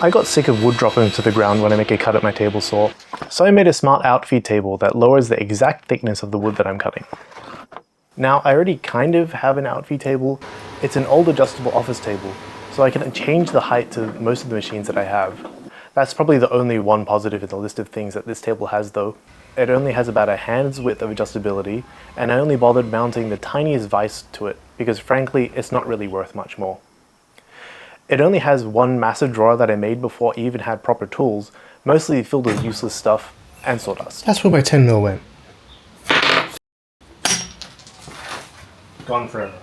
I got sick of wood dropping to the ground when I make a cut at my table saw, so I made a smart outfeed table that lowers the exact thickness of the wood that I'm cutting. Now, I already kind of have an outfeed table. It's an old adjustable office table, so I can change the height to most of the machines that I have. That's probably the only one positive in the list of things that this table has though. It only has about a hand's width of adjustability, and I only bothered mounting the tiniest vise to it because frankly, it's not really worth much more. It only has one massive drawer that I made before I even had proper tools, mostly filled with useless stuff and sawdust. That's where my 10mm went. Gone forever.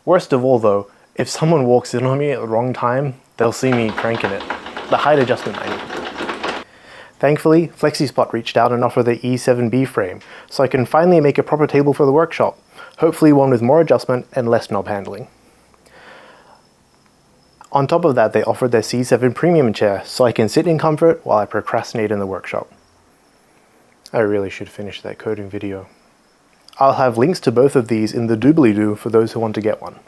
Worst of all though, if someone walks in on me at the wrong time, they'll see me cranking it. The height adjustment I need. Thankfully, Flexispot reached out and offered the E7B frame, so I can finally make a proper table for the workshop. Hopefully one with more adjustment and less knob handling. On top of that, they offered their C7 premium chair, so I can sit in comfort while I procrastinate in the workshop. I really should finish that coding video. I'll have links to both of these in the doobly-doo for those who want to get one.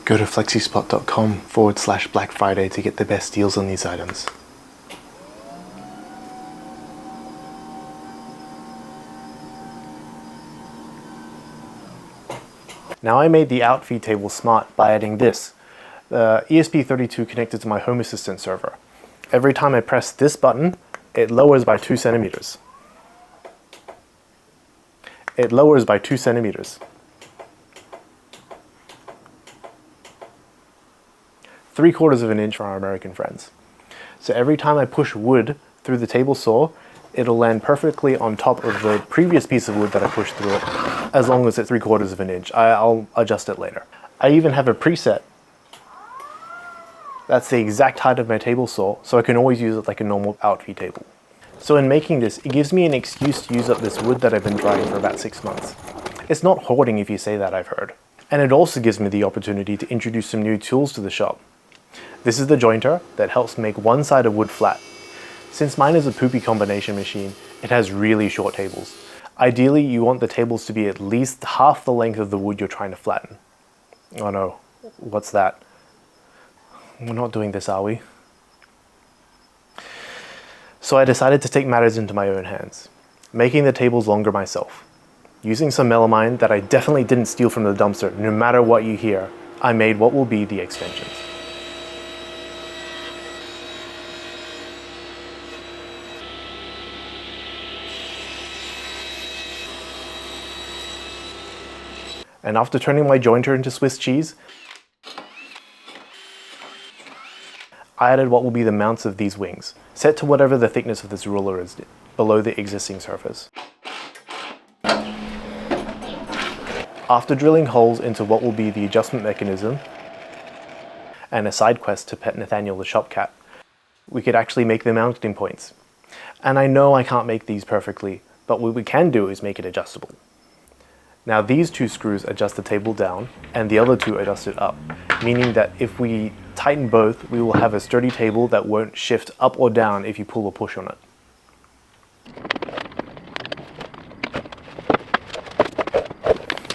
Go to flexispot.com/Black Friday to get the best deals on these items. Now I made the outfeed table smart by adding this, the ESP32 connected to my Home Assistant server. Every time I press this button, it lowers by 2 centimeters. It lowers by 2 centimeters. 3/4 of an inch for our American friends. So every time I push wood through the table saw, it'll land perfectly on top of the previous piece of wood that I pushed through it, as long as it's 3/4 of an inch. I'll adjust it later. I even have a preset. That's the exact height of my table saw, so I can always use it like a normal outfeed table. So in making this, it gives me an excuse to use up this wood that I've been drying for about 6 months. It's not hoarding if you say that, I've heard. And it also gives me the opportunity to introduce some new tools to the shop. This is the jointer that helps make one side of wood flat. Since mine is a poopy combination machine, it has really short tables. Ideally, you want the tables to be at least half the length of the wood you're trying to flatten. Oh no, what's that? We're not doing this, are we? So I decided to take matters into my own hands, making the tables longer myself. Using some melamine that I definitely didn't steal from the dumpster, no matter what you hear, I made what will be the extensions. And after turning my jointer into Swiss cheese, I added what will be the mounts of these wings, set to whatever the thickness of this ruler is below the existing surface. After drilling holes into what will be the adjustment mechanism, and a side quest to pet Nathaniel the shop cat, we could actually make the mounting points. And I know I can't make these perfectly, but what we can do is make it adjustable. Now these 2 screws adjust the table down, and the other 2 adjust it up, meaning that if we tighten both, we will have a sturdy table that won't shift up or down if you pull or push on it.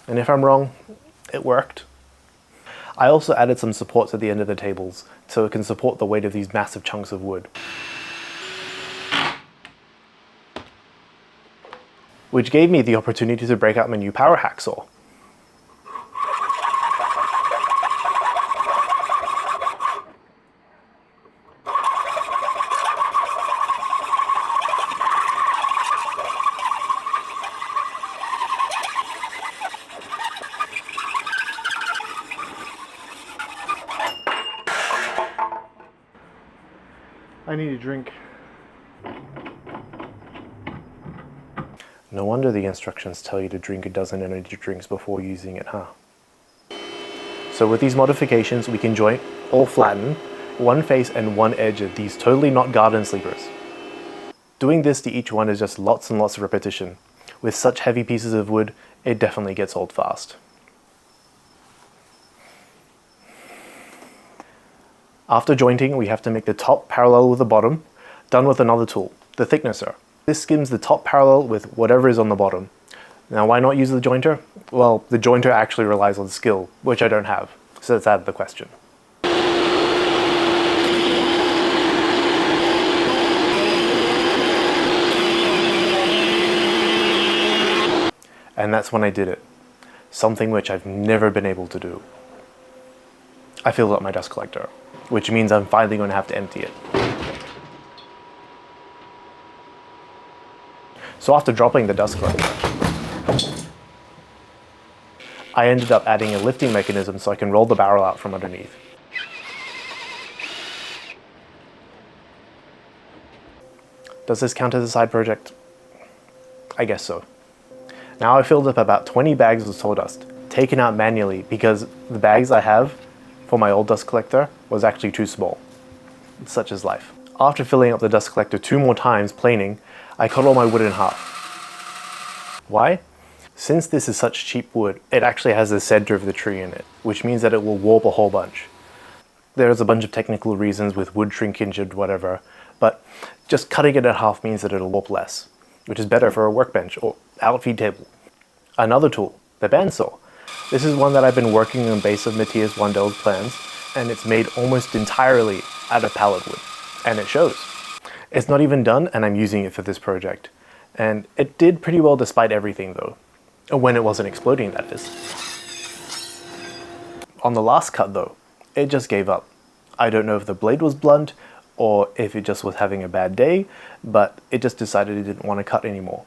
And if I'm wrong, it worked. I also added some supports at the end of the tables, so it can support the weight of these massive chunks of wood, which gave me the opportunity to break out my new power hacksaw. I need a drink. No wonder the instructions tell you to drink a dozen energy drinks before using it, huh? So with these modifications, we can joint or flatten one face and one edge of these totally not garden sleepers. Doing this to each one is just lots and lots of repetition. With such heavy pieces of wood, it definitely gets old fast. After jointing, we have to make the top parallel with the bottom, done with another tool, the thicknesser. This skims the top parallel with whatever is on the bottom. Now, why not use the jointer? Well, the jointer actually relies on skill, which I don't have. So it's out of the question. And that's when I did it. Something which I've never been able to do. I filled up my dust collector, which means I'm finally going to have to empty it. So after dropping the dust collector, I ended up adding a lifting mechanism so I can roll the barrel out from underneath. Does this count as a side project? I guess so. Now I filled up about 20 bags of sawdust, taken out manually because the bags I have for my old dust collector was actually too small. Such is life. After filling up the dust collector 2 more times planing, I cut all my wood in half. Why? Since this is such cheap wood, it actually has the center of the tree in it, which means that it will warp a whole bunch. There's a bunch of technical reasons with wood shrinkage and whatever, but just cutting it in half means that it'll warp less, which is better for a workbench or outfeed table. Another tool, the bandsaw. This is one that I've been working on base of Matthias Wandel's plans, and it's made almost entirely out of pallet wood, and it shows. It's not even done, and I'm using it for this project. And it did pretty well despite everything though. When it wasn't exploding, that is. On the last cut though, it just gave up. I don't know if the blade was blunt, or if it just was having a bad day, but it just decided it didn't want to cut anymore.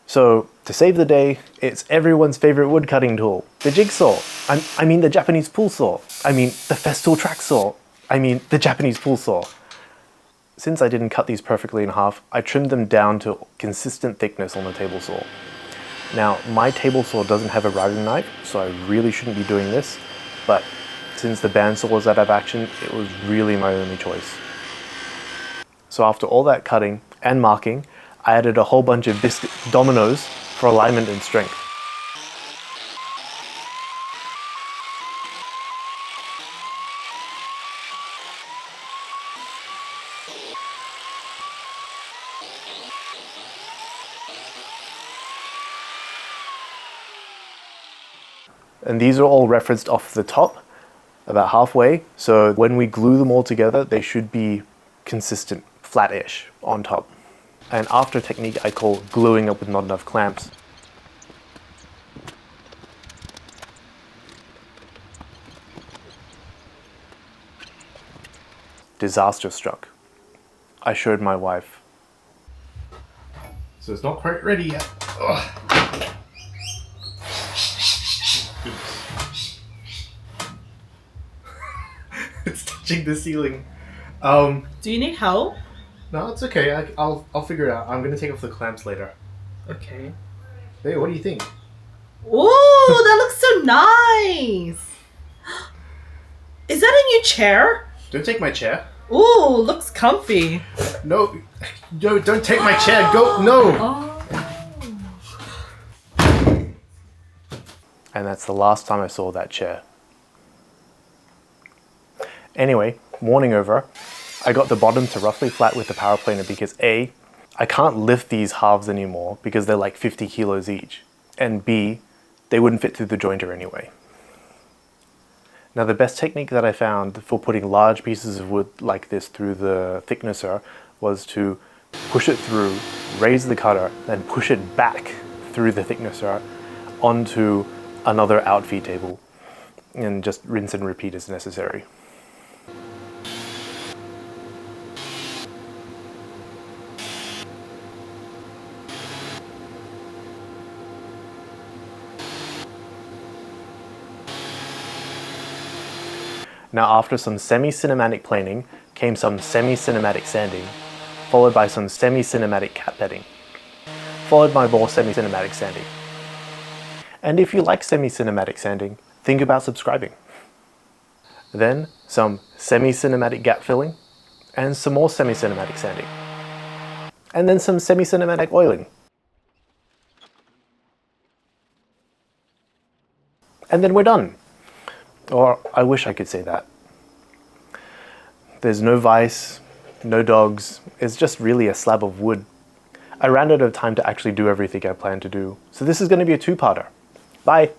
So, to save the day, it's everyone's favorite wood cutting tool, the jigsaw. I mean the Japanese pool saw. I mean the Festool track saw. I mean the Japanese pool saw. Since I didn't cut these perfectly in half, I trimmed them down to consistent thickness on the table saw. Now, my table saw doesn't have a routing knife, so I really shouldn't be doing this, but since the bandsaw was out of action, it was really my only choice. So after all that cutting and marking, I added a whole bunch of Dominoes for alignment and strength. And these are all referenced off the top, about halfway. So when we glue them all together, they should be consistent, flat-ish on top. An after technique I call gluing up with not enough clamps. Disaster struck. I showed my wife. So it's not quite ready yet. Ugh. It's touching the ceiling. Do you need help? No, it's okay. I'll figure it out. I'm gonna take off the clamps later. Okay. Hey, what do you think? Ooh, that looks so nice. Is that a new chair? Don't take my chair. Ooh, looks comfy. No, don't take my chair. Go, no. Oh. And that's the last time I saw that chair. Anyway, morning over, I got the bottom to roughly flat with the power planer because A, I can't lift these halves anymore because they're like 50 kilos each, and B, they wouldn't fit through the jointer anyway. Now the best technique that I found for putting large pieces of wood like this through the thicknesser was to push it through, raise the cutter, then push it back through the thicknesser onto another outfeed table, and just rinse and repeat as necessary. Now after some semi-cinematic planing came some semi-cinematic sanding, followed by some semi-cinematic cat bedding, followed by more semi-cinematic sanding. And if you like semi-cinematic sanding, think about subscribing. Then some semi-cinematic gap filling, and some more semi-cinematic sanding. And then some semi-cinematic oiling. And then we're done. Or I wish I could say that. There's no vice, no dogs, it's just really a slab of wood. I ran out of time to actually do everything I planned to do, so this is going to be a two-parter. Bye!